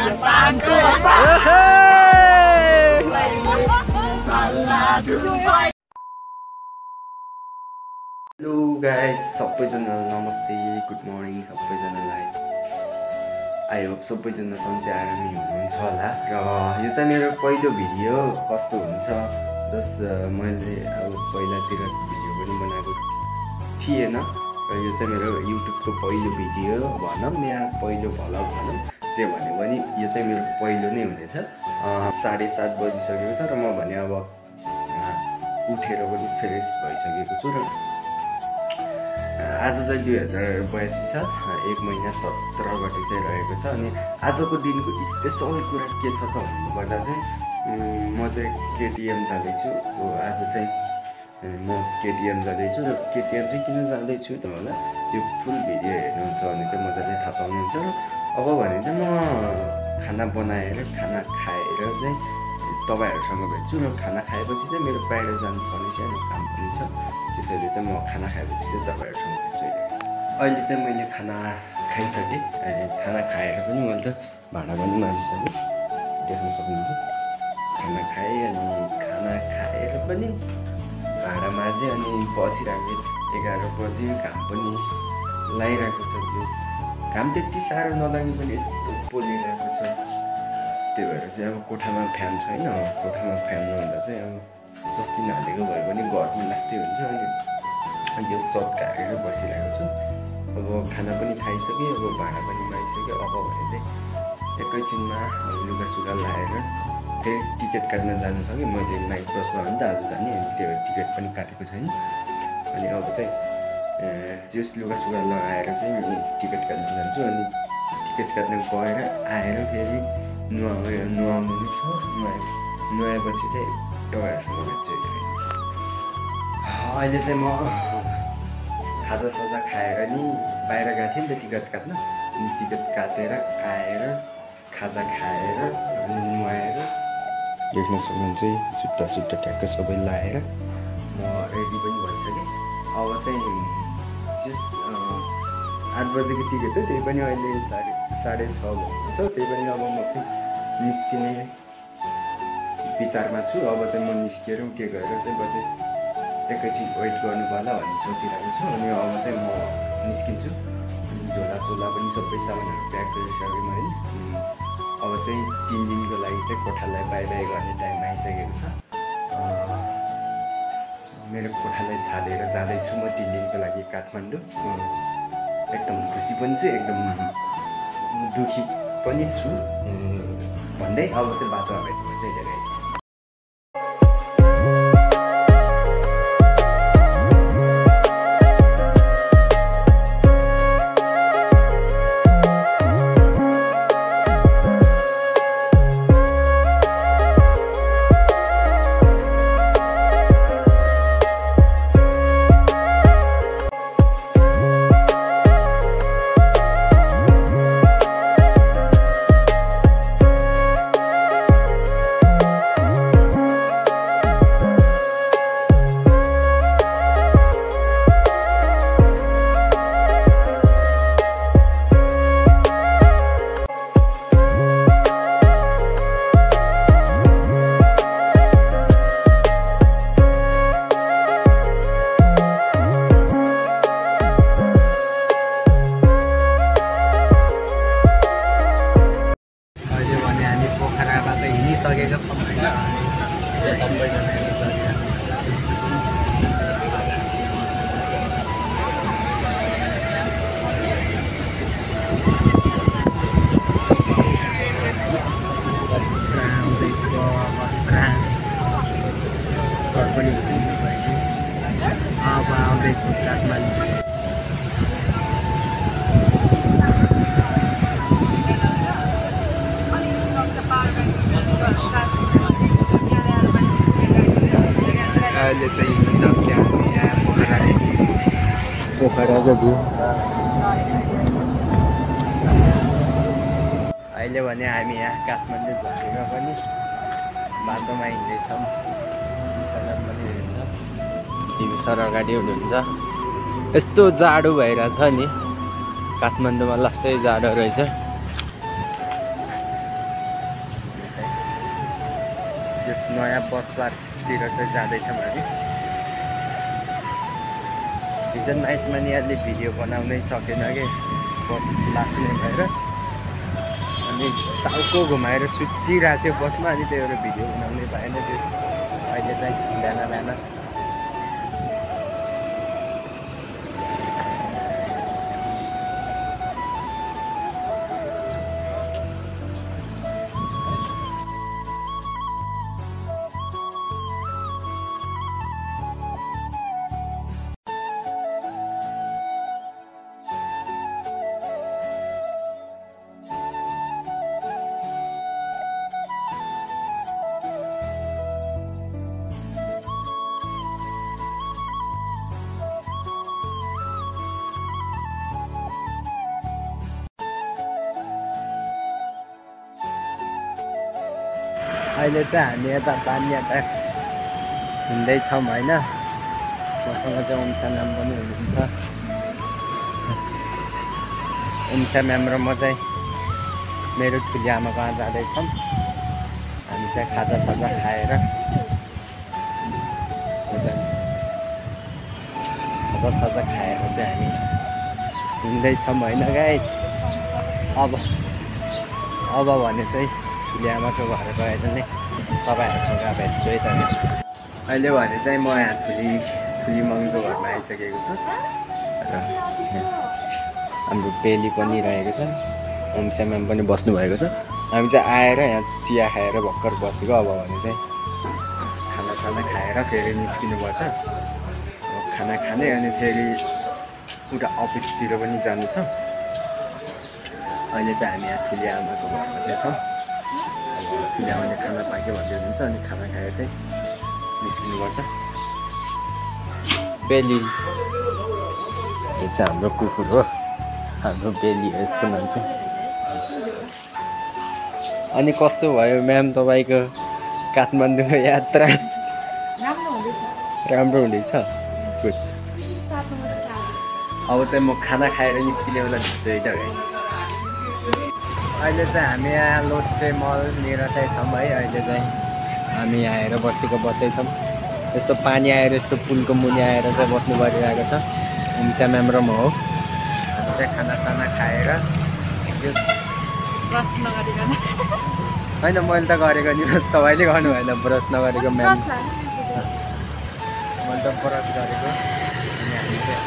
Hello guys, सबैजनालाई नमस्ते, good morning सबैजनालाई। आई होप सबैजना सन्चै आरामै हुनुहुन्छ होला। र यो चाहिँ मेरो पहिलो भिडियो कस्तो हुन्छ, जस मैले अब पहिलातिर भिडियो पनि बनाएको थिएन र यो चाहिँ मेरो युट्युबको पहिलो भिडियो भनौँ या पहिलो भ्लग भनौँ, जे भने पनि यो चाहिँ मेरो पहिलो नै हुनेछ। 7:30 बजिसकेको छ र म भने अब उठेर पनि फ्रेस भइसकेको छु र आज चाहिँ 2082 साल 1 महिना 17 गते चाहिँ रहेको छ। अनि आजको दिनको स्पेसल कुरा के छ त भन्नुपर्दा चाहिँ म चाहिँ केटिएम जाँदैछु। आज चाहिँ म केटिएम जाँदैछु र केटिएम चाहिँ किन जाँदैछु त होला, यो फुल भिडियो हेर्नुहुन्छ भने चाहिँ मजाले थाहा पाउनुहुन्छ। र अब भने चाहिँ म खाना बनाएर खाना खाएर चाहिँ तपाईँहरूसँग भेट्छु र खाना खाएपछि चाहिँ मेरो बाहिर जानुपर्ने सानो काम पनि छ, त्यसैले चाहिँ म खाना खाएपछि चाहिँ तपाईँहरूसँग भेट्छु। अहिले चाहिँ मैले खाना खाइसकेँ, खाना खाएर पनि मैले त भाँडा पनि माझिसकेँ, देख्न सक्नुहुन्छ। खाना खाएँ अनि खाना खाएर पनि भाँडा माझेँ अनि बसिरहेको 11 बजी। घाम पनि लगाइरहेको छ, त्यो घाम त्यति साह्रो नलाग्ने पनि यस्तो पोलिरहेको छ। त्यही भएर चाहिँ अब कोठामा फ्यान छैन, कोठामा फ्यान नहुँदा चाहिँ अब जति नहालेको भए पनि गर्मी लास्टै हुन्छ। अनि यो सर्ट हालेर बसिरहेको छु। अब खाना पनि खाइसकेँ, अब भाँडा पनि मागिसकेँ। अब भने चाहिँ एकैछिनमा लुगासुगा लगाएर त्यही टिकट काट्न जानु छ कि मैले नाइट बसमा हो नि त आज जाने, अनि त्यो टिकट पनि काटेको छैन। अनि अब चाहिँ जस लुगासुगा लगाएर चाहिँ टिकट काट्न जान्छु। अनि टिकट काट्न गएर आएर फेरि नुहाउनु नै छ। नुहाएपछि चाहिँ तपाईँहरूसँग भेट्छु। अहिले चाहिँ म खाजासाजा खाएर नि बाहिर गएको थिएँ नि त टिकट काट्न। अनि टिकट काटेर आएर खाजा खाएर अनि नुहाएर देख्न सक्नुहुन्छ जुत्ता ट्याक्क सबै लाएर म रेडी पनि भइसकेँ। अब चाहिँ 8 बजेको टिकट हो, त्यही पनि अहिले 6:30 भएको छ। त्यही पनि अब म चाहिँ निस्किने विचारमा छु। अब चाहिँ म निस्किएर के गरेर चाहिँ बजे एकैछिन वेट गर्नु पर्ला भन्ने सोचिरहेको छु। अनि अब चाहिँ म निस्किन्छु। झोला पनि सबै सामानहरू प्याक गरिसकेँ मैले। अब चाहिँ 3 दिनको लागि चाहिँ कोठालाई बाई गर्ने टाइम आइसकेको छ। मेरो कोठालाई छाडेर जाँदैछु म 3 दिनको लागि काठमाडौँ। एकदम खुसी पनि छु, एकदम दुखी पनि छु भन्दै अब चाहिँ बाटो भेट्नु चाहिँ धेरै छ। हिँडिसकेका छौँ होइन, सबैजना सर पनि अब आउँदैछु काठमाडौँ। अहिले चाहिँ यहाँ पोखराको भ्यू। अहिले भने हामी यहाँ काठमाडौँ झरेर पनि बाटोमा हिँड्दैछौँ। पनि हिँड्छ, टिभी सर अगाडि हुनुहुन्छ। यस्तो जाडो भइरहेछ नि काठमाडौँमा, लास्टै जाडो रहेछ। नयाँ बसबारतिर चाहिँ जाँदैछौँ हामी। हिजो नाइटमा नि अलि भिडियो बनाउनै सकेन कि बस लाग्ने भएर, अनि टाउको घुमाएर सुतिरहेको थियो बसमा, अनि त्यही भएर भिडियो बनाउनै पाएन त्यो। अहिले चाहिँ बिहान बिहान अहिले चाहिँ हामी यता पानीयाटा हिँड्दैछौँ होइन। मसँग चाहिँ उम्सा म्याम पनि हुनुहुन्छ। उम्सा म्याम र म चाहिँ मेरो ठुली आमाको कहाँ जाँदैछौँ। हामी चाहिँ खाजासाजा खाएर खाजासाजा खाएर चाहिँ हामी हिँड्दैछौँ होइन गाइस। अब भने चाहिँ ठुली आमाको घर गएर नै तपाईँहरूसँग भेट्छु है त। अहिले भने चाहिँ म यहाँ ठुली मम्मीको घरमा आइसकेको छु र हाम्रो बेली पनि रहेको छ, उम्सा म्याम पनि बस्नुभएको छ। हामी चाहिँ आएर यहाँ चिया खाएर भर्खर बसेको। अब भने चाहिँ खानासाना खाएर फेरि निस्किनुपर्छ खाना खाने, अनि फेरि उता अफिसतिर पनि जानु छ। अहिले चाहिँ हामी यहाँ ठुली आमाको घरमा चाहिँ छौँ। ठुली आमाले खाना पाक्यो भन्दै हुनुहुन्छ, अनि खाना खाएर चाहिँ निस्किनुपर्छ। बेली यो चाहिँ हाम्रो कुकुर हो, हाम्रो बेली हो यसको नाम चाहिँ। अनि कस्तो भयो म्याम तपाईँको काठमाडौँको यात्रा? राम्रो हुँदैछ। गुड। अब चाहिँ म खाना खाएर निस्किने बेला भिड्छु है त। अहिले चाहिँ हामी यहाँ लोछे मलनिर चाहिँ छौँ है। अहिले चाहिँ हामी यहाँ आएर बसै छौँ। यस्तो पानी आएर यस्तो पुलको मुनि आएर चाहिँ बस्नु परिरहेको छ। उम्सा म्याम र म हो। हामी चाहिँ खानासाना खाएर ब्रस नगरिकन होइन, मैले त गरेको नि, तपाईँले गर्नु भएन ब्रस नगरेको म्याम। मैले त ब्रस गरेको। अनि हामी चाहिँ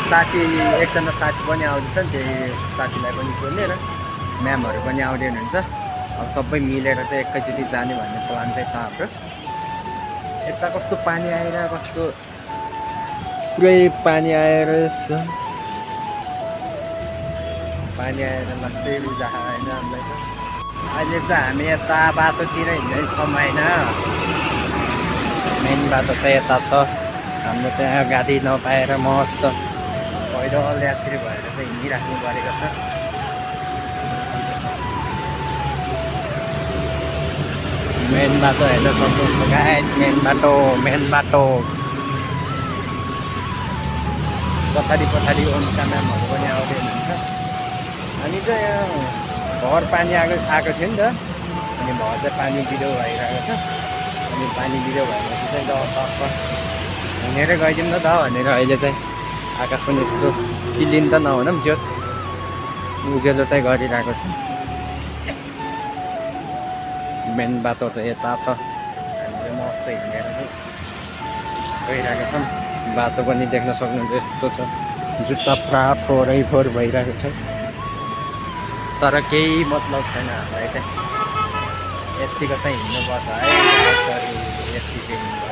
साथी एकजना साथी पनि आउँदैछ नि, त्यही साथीलाई पनि बोल्ने र म्यामहरू पनि आउँदै हुनुहुन्छ। अब सबै मिलेर चाहिँ एकैचोटि जाने भन्ने प्लान चाहिँ छ हाम्रो। यता कस्तो पानी आएर कस्तो पुरै पानी आएर यस्तो पानी आएर लास्टै बुझाएको होइन हामीलाई त। अहिले चाहिँ हामी यता बाटोतिर हिँड्दैछौँ होइन। मेन बाटो चाहिँ यता छ हाम्रो चाहिँ। यहाँ गाडी नपाएर मस्त पैदल यात्री भएर चाहिँ हिँडिराख्नु परेको छ। मेन बाटो हेर्न सक्नुहुन्छ गाइस, मेन बाटो। पछाडि उम्सा म्यामहरू पनि आउँदै हुनुहुन्छ। अनि चाहिँ यहाँ भर पानी आएको थियो नि त, अनि भर चाहिँ पानी बिरो भइरहेको छ। अनि पानी बिरो भएपछि चाहिँ तर्फ हिँडेर गइदिउँ न त भनेर अहिले चाहिँ आकाश पनि यस्तो क्लिन त नहुन पनि जोस् उज्यालो चाहिँ गरिरहेको छ। मेन बाटो चाहिँ यता छ। हामीले मस्त हिँडेर चाहिँ गइरहेको छौँ। बाटो पनि देख्न सक्नुहुन्छ यस्तो छ, जुत्ता पुरा फोहोर भइरहेको छ। तर केही मतलब छैन हामीलाई चाहिँ, यतिको चाहिँ हिँड्नुपर्छ है। यति चाहिँ हिँड्नुपर्छ।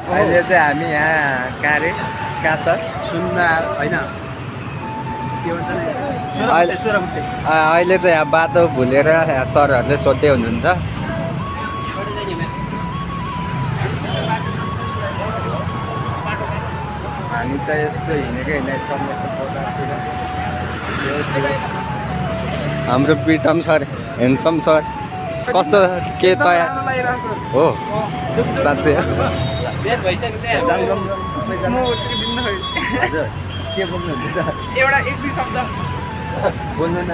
अहिले चाहिँ हामी यहाँ कहाँ छ सुन्न होइन। अहिले चाहिँ यहाँ बाटो भुलेर सरहरूले सोध्दै हुनुहुन्छ। हामी चाहिँ यस्तो हिँडेकै हिँड्दै हाम्रो प्रितम सर ह्यान्डसम सर कस्तो के तयार हो साँच्चै के बोल्नुहुन्छ एउटा एक दुई शब्द बोल्नु न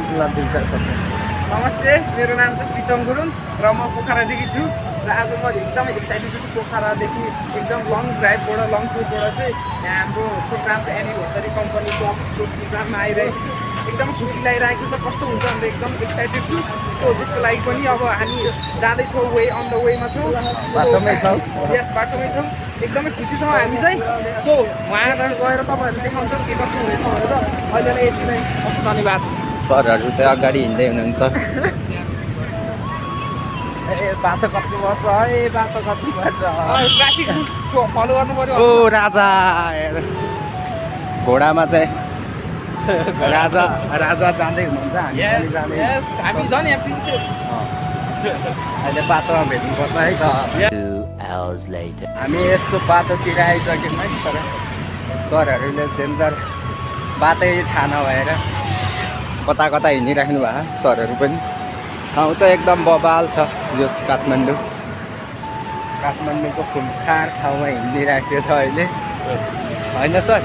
नमस्ते, मेरो नाम चाहिँ प्रितम गुरुङ र म पोखरादेखि छु र आज म एकदमै एक्साइटेड छु। पोखरादेखि एकदम लङ ड्राइभबाट लङ टुरबाट चाहिँ यहाँ हाम्रो प्रोग्रामको एनिभर्सरी कम्पनीको अफिसको प्रोग्राममा आइरहेको छु। एकदम खुसी लागिरहेको छ, कस्तो हुन्छ भनेर एकदम एक्साइटेड छु। सो त्यसको लागि पनि अब हामी जाँदैछौँ, वे अन द वेमा छौँ, बाटोमै छौँ। यस बाटोमै छौँ, एकदमै खुसी छौँ हामी चाहिँ। सो उहाँ गएर तपाईँहरूले देखाउँछौँ के कस्तो हुनेछ भनेर। अहिलेलाई यति नै, धन्यवाद। सरहरू चाहिँ अगाडि हिँड्दै हुनुहुन्छ ए बाटो कति पर्छ है, बाटो कति पर्छ, ट्राफिक रुल्स फलो गर्नु पर्यो। ओ राजा घोडामा चाहिँ राजा राजा जाँदै हुनुहुन्छ हामी पनि जाँदै हामी झन् यहाँ प्रिन्सेस अहिले बाटोमा भेट्नुपर्छ है त 2 hours later हामी यसो बाटोतिर आइसक्यौँ है तर सरहरूले डेन्जर बाटै थाहा नभएर कता कता हिँडिराख्नु भएको सरहरू पनि ठाउँ चाहिँ एकदम बबाल छ यो काठमाडौँको खुमखार ठाउँमा हिँडिराखेको छ अहिले होइन सर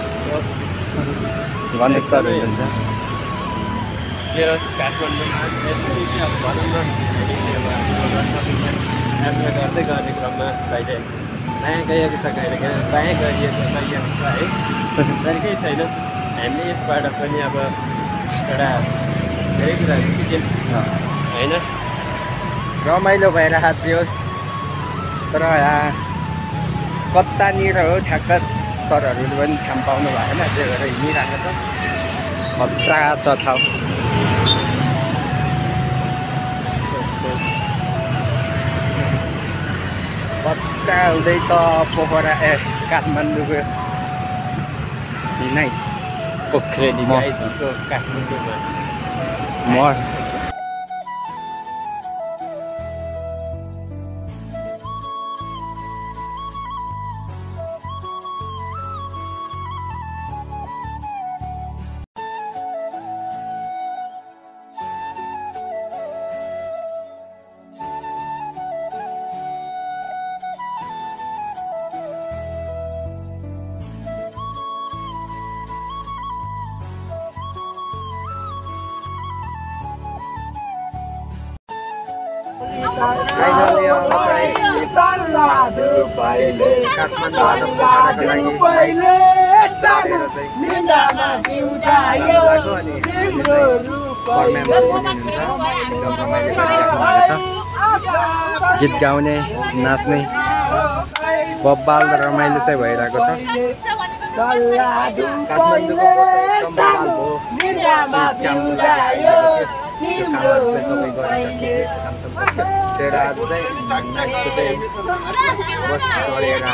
गणेश सर हुनुहुन्छ गर्दै गर्ने क्रममा कहिले नयाँ गएको छ कहिले बायाँ गरिएको छ है तर केही छैन। हामीले यसबाट पनि अब एउटा धेरै कुराहरू सिक्यौँ होइन, रमाइलो भएर हाजियोस् तर यहाँ कतानिर हो ठ्याक्क सरहरूले पनि थाहा पाउनु भएन त्यही भएर हिँडिरहेको छ खतरा छ ठाउँ खतरा हुँदैछ पोखरा काठमाडौँको हिँडाइ पोखरेली आइदिएको काठमाडौँमा म गीत गाउने नाच्ने बब्बाल रमाइलो चाहिँ भइरहेको छ काठमाडौँको सबै गरिसकेर आज चाहिँ बस चढेर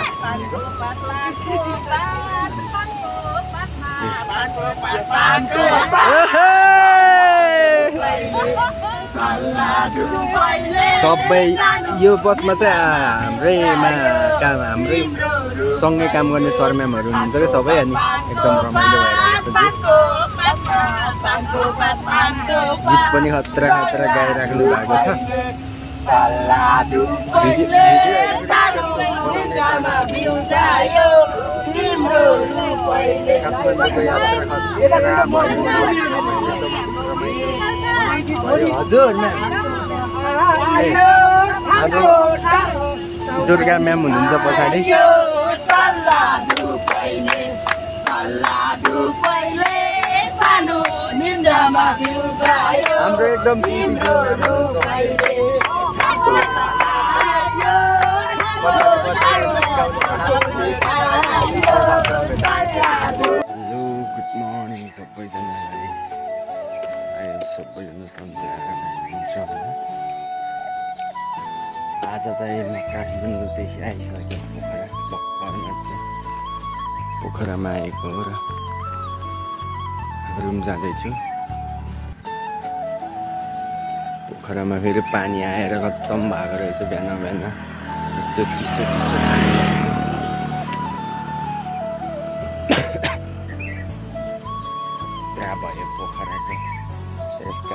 सबै यो बसमा चाहिँ हाम्रै सँगै काम गर्ने सर म्यामहरू हुनुहुन्छ क्या सबै अनि एकदम रमाइलो भइरहेको छ गीत पनि खतरा खतरा गाइराख्नु भएको छ हजुर दुर्गा म्याम हुनुहुन्छ पछाडि हाम्रो एकदम हेलो गुड मर्निङ सबैजनालाई सबैजना सम्झाएर आज चाहिँ म काठमाडौँदेखि आइसकेँ पोखरामा आएको हो र रुम जाँदैछु पोखरामा फेरि पानी आएर खत्तम भएको रहेछ बिहान बिहान यस्तो चिसो चिसो छ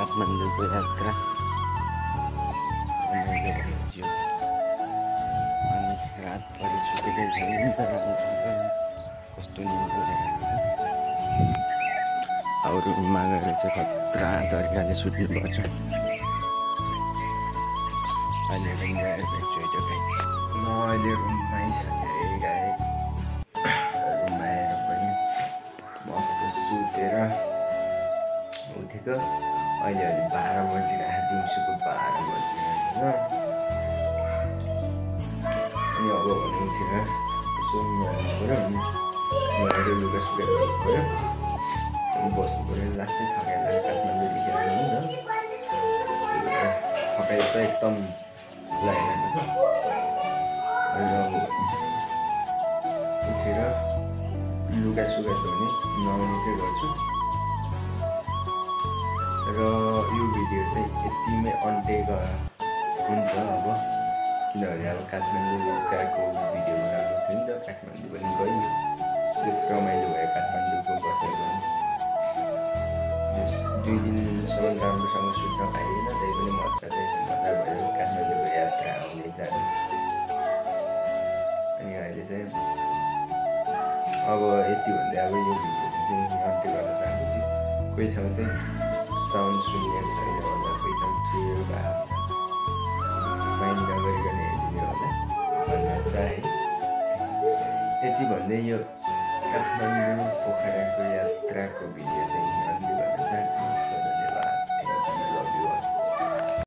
काठमाडौँको यात्रा रमाइलो भयो। अनि रातभरि सुतेकै छैन तर कस्तो निन्द्रो अब रुममा गएर चाहिँ खतरा तरिकाले सुत्नुपर्छ। अहिले रुम गएर एकचोटि म अहिले रुममा आइसकेँ गाइस। रुममा आएर पनि मस्त सुतेर उठेको। अहिले 12 बजिरहेको, दिउँसोको 12 बजिरहेको अनि अब उठेर यसो नुहाउनु पऱ्यो, नुहाएर लुगा सुगा गर्नु पऱ्यो अनि बस्नु पऱ्यो। लास्टै थकाइला काठमाडौँदेखि आएको हुन्छ, थकाइ त एकदम लागिरहेको छ। अहिले अब उठेर लुगा सुगा धुने नुहाउने चाहिँ गर्छु र यो भिडियो चाहिँ यतिमै अन्त्य हुन्छ अब, किनभने अब काठमाडौँ गएको भिडियो बनाएको थियो नि त। काठमाडौँ पनि गयो, त्यस रमाइलो भयो काठमाडौँको बसेको। 2 दिनसम्म राम्रोसँग सुत्न पाइएन, त्यही पनि मजा भयो काठमाडौँको यात्रा आउने जाने। अनि अहिले चाहिँ अब यति भन्दै अब यो भिडियो चाहिँ अन्त्य गर्न चाहन्छु। कोही ठाउँ चाहिँ साउन्ड सुन्ने छैन होला, कोही ठाउँ क्लियर भयो माइन्ड नगरिकन हेरिदिनु होला भन्ने चाहे। यति भन्दै यो काठमाडौँ पोखराको यात्राको भिडियो